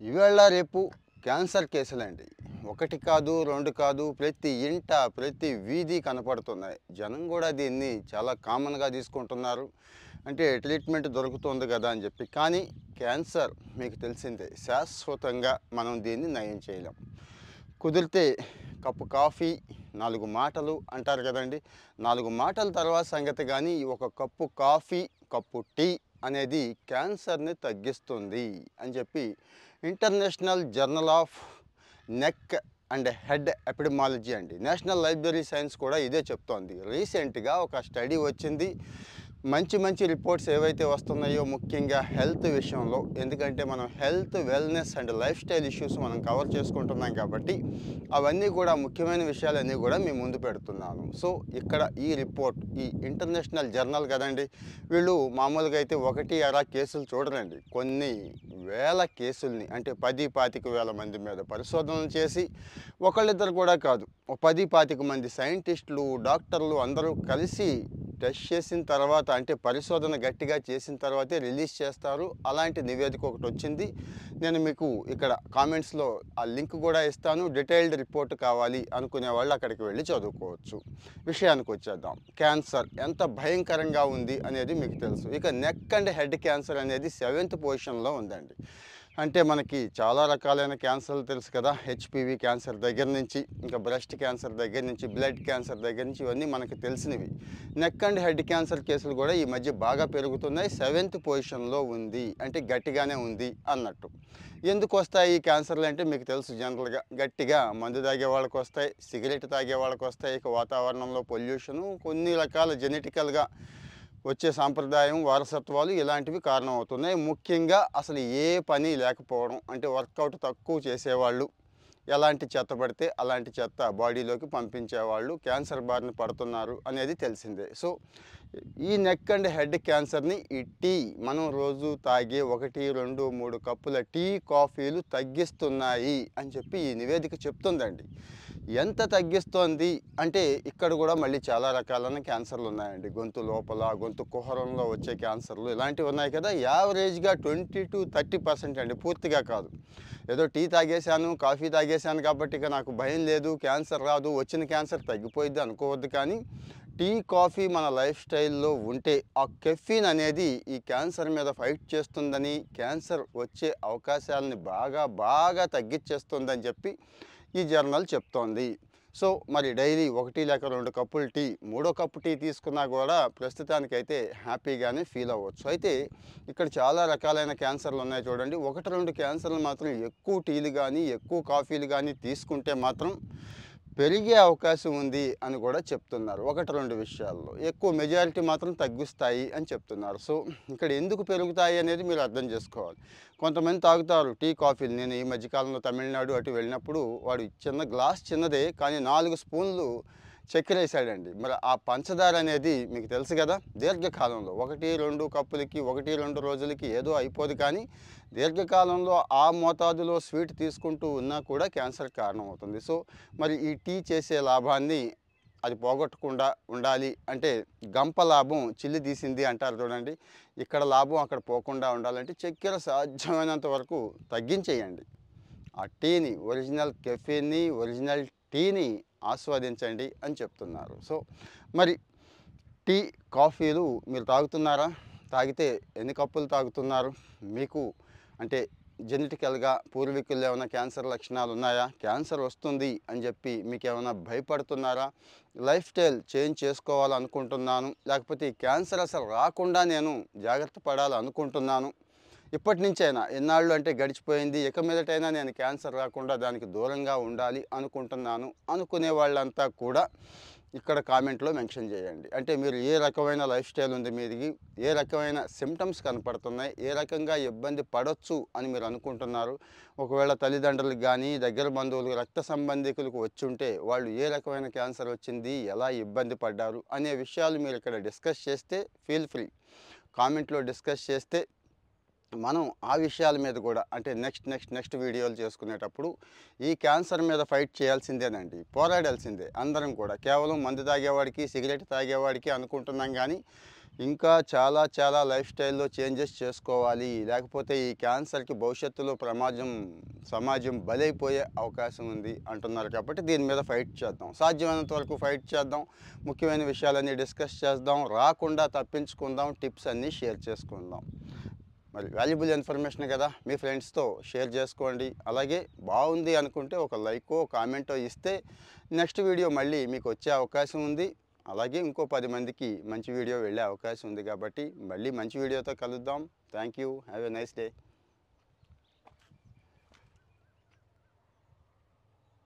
ఇవాళ రేపు క్యాన్సర్ కేసులండి. ఒకటి కాదు, 2 కాదు, ప్రతి ఇంట, ప్రతి వీధి కనపడుతున్నాయి. జనం గూడా దీన్ని చాలా కామన్‌గా తీసుకుంటున్నారు. అంటే ట్రీట్మెంట్ దొరుకుతుంది గదా అని జెప్పి. కానీ క్యాన్సర్ మీకు తెలిసిందే. శాశ్వతంగా మనం దీన్ని నయం చేయలేం. కుదిరితే కప్పు కాఫీ, 4 మాటలు అంటారు గదండీ! 4 మాటల తర్వాత సంగతి గానీ, ఒక కప్పు కాఫీ, కప్పు టీ అనేది క్యాన్సర్‌ని తగ్గిస్తుంది అని చెప్పి international journal of neck and head epidemiology అండి. నేషనల్ లైబ్రరీ సైన్స్ కూడా ఇదే చెప్తోంది. రీసెంట్‌గా ఒక స్టడీ వచ్చింది. మంచి మంచి రిపోర్ట్స్ ఏవైతే వస్తున్నాయో ముఖ్యంగా హెల్త్ విషయంలో, ఎందుకంటే మనం health, wellness and life style issues మనం కవర్ చేసుకుంటున్నాం కాబట్టి అవన్నీ కూడా ముఖ్యమైన విషయాలన్నీ కూడా మీ ముందు పెడుతున్నాను. సో ఇక్కడ ఈ రిపోర్ట్, ఈ ఇంటర్నేషనల్ జర్నల్ కదండి, వీళ్ళు మామూలుగా అయితే ఒకటి అరా కేసులు చూడరండి. కొన్ని వేల కేసుల్ని, అంటే 10, 25 వేల మంది మీద పరిశోధనలు చేసి, ఒకళ్ళిద్దరు కూడా కాదు, ఒక 10, 25 మంది సైంటిస్టులు, డాక్టర్లు అందరూ కలిసి టెస్ట్ చేసిన తర్వాత, అంటే పరిశోధన గట్టిగా చేసిన తర్వాతే రిలీజ్ చేస్తారు. అలాంటి నివేదిక ఒకటి వచ్చింది. నేను మీకు ఇక్కడ కామెంట్స్లో ఆ లింక్ కూడా ఇస్తాను. డీటెయిల్డ్ రిపోర్ట్ కావాలి అనుకునే వాళ్ళు అక్కడికి వెళ్ళి చదువుకోవచ్చు. విషయానికి వచ్చేద్దాం. క్యాన్సర్ ఎంత భయంకరంగా ఉంది అనేది మీకు తెలుసు. ఇక నెక్ అండ్ హెడ్ క్యాన్సర్ అనేది 7th పొజిషన్లో ఉందండి. అంటే మనకి చాలా రకాలైన క్యాన్సర్లు తెలుసు కదా. హెచ్పివి క్యాన్సర్ దగ్గర నుంచి, ఇంకా బ్రెస్ట్ క్యాన్సర్ దగ్గర నుంచి, బ్లడ్ క్యాన్సర్ దగ్గర నుంచి, ఇవన్నీ మనకు తెలిసినవి. నెక్ అండ్ హెడ్ క్యాన్సర్ కేసులు కూడా ఈ మధ్య బాగా పెరుగుతున్నాయి. 7th పొజిషన్లో ఉంది, అంటే గట్టిగానే ఉంది అన్నట్టు. ఎందుకు వస్తాయి ఈ క్యాన్సర్లు అంటే మీకు తెలుసు. జనరల్గా గట్టిగా మందు తాగే వాళ్ళకి వస్తాయి, సిగరెట్ తాగే వాళ్ళకి వస్తాయి, ఇక వాతావరణంలో పొల్యూషను, కొన్ని రకాల జెనెటికల్గా వచ్చే సాంప్రదాయం, వారసత్వాలు ఇలాంటివి కారణం అవుతున్నాయి. ముఖ్యంగా అసలు ఏ పని లేకపోవడం, అంటే వర్కౌట్ తక్కువ చేసేవాళ్ళు, ఎలాంటి చెత్త పడితే అలాంటి చెత్త బాడీలోకి పంపించేవాళ్ళు క్యాన్సర్ బారిన పడుతున్నారు అనేది తెలిసిందే. సో ఈ నెక్ అండ్ హెడ్ క్యాన్సర్ని ఈ టీ, మనం రోజు తాగే 1, 2, 3 కప్పుల టీ, కాఫీలు తగ్గిస్తున్నాయి అని చెప్పి ఈ నివేదిక చెప్తుందండి. ఎంత తగ్గిస్తోంది అంటే ఇక్కడ కూడా మళ్ళీ చాలా రకాలైన క్యాన్సర్లు ఉన్నాయండి. గొంతు లోపల, గొంతు కుహరంలో వచ్చే క్యాన్సర్లు ఇలాంటివి ఉన్నాయి కదా. యావరేజ్గా 20-30% అండి, పూర్తిగా కాదు. ఏదో టీ తాగేశాను, కాఫీ తాగేశాను కాబట్టి ఇక నాకు భయం లేదు, క్యాన్సర్ రాదు, వచ్చిన క్యాన్సర్ తగ్గిపోయిద్ది అనుకోవద్దు. కానీ టీ, కాఫీ మన లైఫ్ స్టైల్లో ఉంటే ఆ కెఫీన్ అనేది ఈ క్యాన్సర్ మీద ఫైట్ చేస్తుందని, క్యాన్సర్ వచ్చే అవకాశాలని బాగా బాగా తగ్గించేస్తుందని చెప్పి ఈ జర్నల్ చెప్తోంది. సో మరి డైలీ 1 లేక 2 కప్పులు టీ, మూడో కప్పు టీ తీసుకున్నా కూడా ప్రస్తుతానికైతే హ్యాపీగానే ఫీల్ అవ్వచ్చు. అయితే ఇక్కడ చాలా రకాలైన క్యాన్సర్లు ఉన్నాయి చూడండి. 1, 2 క్యాన్సర్లు మాత్రం ఎక్కువ టీలు కానీ, ఎక్కువ కాఫీలు కానీ తీసుకుంటే మాత్రం పెరిగే అవకాశం ఉంది అని కూడా చెప్తున్నారు. 1, 2 విషయాల్లో ఎక్కువ, మెజారిటీ మాత్రం తగ్గిస్తాయి అని చెప్తున్నారు. సో ఇక్కడ ఎందుకు పెరుగుతాయి అనేది మీరు అర్థం చేసుకోవాలి. కొంతమంది తాగుతారు టీ, కాఫీలు. నేను ఈ మధ్యకాలంలో తమిళనాడు అటు వెళ్ళినప్పుడు వాడు చిన్న గ్లాస్, చిన్నదే కానీ 4 స్పూన్లు చక్కెర వేసాడండి. మరి ఆ పంచదార అనేది మీకు తెలుసు కదా, దీర్ఘకాలంలో 1, 2 కప్పులకి, 1, 2 రోజులకి ఏదో అయిపోదు. కానీ దీర్ఘకాలంలో ఆ మోతాదులో స్వీట్ తీసుకుంటూ ఉన్నా కూడా క్యాన్సర్ కారణమవుతుంది. సో మరి ఈ టీ చేసే లాభాన్ని అది పోగొట్టకుండా ఉండాలి అంటే, గంప లాభం చిల్లి తీసింది అంటారు చూడండి. ఇక్కడ లాభం అక్కడ పోకుండా ఉండాలంటే చక్కెర సాధ్యమైనంత వరకు తగ్గించేయండి. ఆ టీని, ఒరిజినల్ కెఫీన్ని, ఒరిజినల్ టీని ఆస్వాదించండి అని చెప్తున్నారు. సో మరి టీ, కాఫీలు మీరు తాగుతున్నారా? తాగితే ఎన్ని కప్పులు తాగుతున్నారు? మీకు అంటే జెనెటికల్గా పూర్వీకుల్లో ఏమైనా క్యాన్సర్ లక్షణాలు ఉన్నాయా? క్యాన్సర్ వస్తుంది అని చెప్పి మీకేమైనా భయపడుతున్నారా? లైఫ్ స్టైల్ చేంజ్ చేసుకోవాలనుకుంటున్నాను, లేకపోతే ఈ క్యాన్సర్ అసలు రాకుండా నేను జాగ్రత్త పడాలనుకుంటున్నాను, ఇప్పటి నుంచైనా, ఎన్నాళ్ళు అంటే గడిచిపోయింది, ఇక మీదటైనా నేను క్యాన్సర్ రాకుండా దానికి దూరంగా ఉండాలి అనుకుంటున్నాను అనుకునే వాళ్ళంతా కూడా ఇక్కడ కామెంట్లో మెన్షన్ చేయండి. అంటే మీరు ఏ రకమైన లైఫ్ స్టైల్ ఉంది మీది, ఏ రకమైన సిమ్టమ్స్ కనపడుతున్నాయి, ఏ రకంగా ఇబ్బంది పడవచ్చు అని మీరు అనుకుంటున్నారు. ఒకవేళ తల్లిదండ్రులకు కానీ, దగ్గర బంధువులకు, రక్త సంబంధికులకు వచ్చుంటే వాళ్ళు ఏ రకమైన క్యాన్సర్ వచ్చింది, ఎలా ఇబ్బంది పడ్డారు అనే విషయాలు మీరు ఇక్కడ డిస్కస్ చేస్తే, ఫీల్ ఫ్రీ కామెంట్లో డిస్కస్ చేస్తే మనం ఆ విషయాల మీద కూడా అంటే నెక్స్ట్ వీడియోలు చేసుకునేటప్పుడు ఈ క్యాన్సర్ మీద ఫైట్ చేయాల్సిందేనండి, పోరాడాల్సిందే అందరం కూడా. కేవలం మందు తాగేవాడికి సిగరెట్ తాగేవాడికి అనుకుంటున్నాం కానీ ఇంకా చాలా లైఫ్ స్టైల్లో చేంజెస్ చేసుకోవాలి. లేకపోతే ఈ క్యాన్సర్కి భవిష్యత్తులో సమాజం బలైపోయే అవకాశం ఉంది అంటున్నారు. కాబట్టి దీని మీద ఫైట్ చేద్దాం, సాధ్యమైనంత వరకు ఫైట్ చేద్దాం, ముఖ్యమైన విషయాలన్నీ డిస్కస్ చేద్దాం, రాకుండా తప్పించుకుందాం, టిప్స్ అన్నీ షేర్ చేసుకుందాం. మరి వాల్యుబుల్ ఇన్ఫర్మేషన్ కదా, మీ ఫ్రెండ్స్తో షేర్ చేసుకోండి. అలాగే బాగుంది అనుకుంటే ఒక లైకో కామెంటో ఇస్తే నెక్స్ట్ వీడియో మళ్ళీ మీకు వచ్చే అవకాశం ఉంది. అలాగే ఇంకో 10 మందికి మంచి వీడియో వెళ్ళే అవకాశం ఉంది. కాబట్టి మళ్ళీ మంచి వీడియోతో కలుద్దాం. Thank you. Have a nice day.